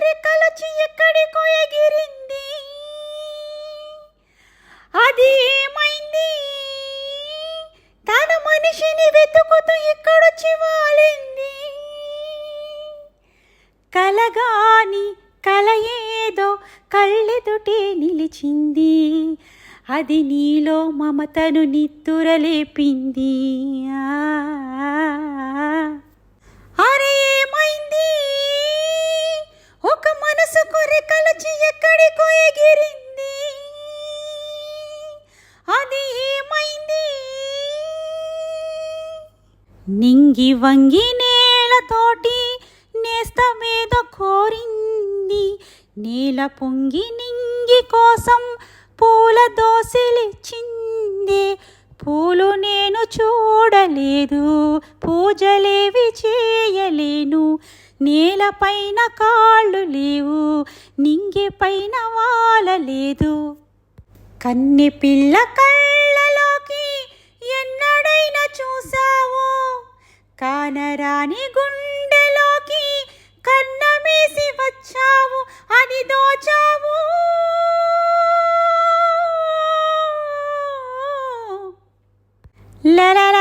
రెక్కలొచ్చి ఎక్కడికో ఎగిరింది. అది ఏమైంది? తన మనిషిని వెతుకుతూ ఇక్కడొచ్చి వాలింది. కలగాని కల ఏదో కళ్ళెదుటే నిలిచింది. అది నీలో మమతను నిత్తురలేపింది. అరే ఏమైంది? ఒక మనసుకు రెక్కలొచ్చి ఎక్కడికో ఎగిరింది. అది ఏమైంది? నింగి వంగి నేలతోటి నేస్తమేదో కోరింది. నేల పొంగి నింగి కోసం పూల దోసిలిచ్చింది. పూలు నేను చూడలేదు, పూజలేవి చేయలేను. నేలపైన కాళ్ళు లేవు, నింగి పైన వాలలేదు. కన్నె పిల్ల కళ్ళలోకి ఎన్నడైనా చూసావో? కానరాని గుండెలోకి కన్నమేసి వచ్చావు, అది దోచావు. La la la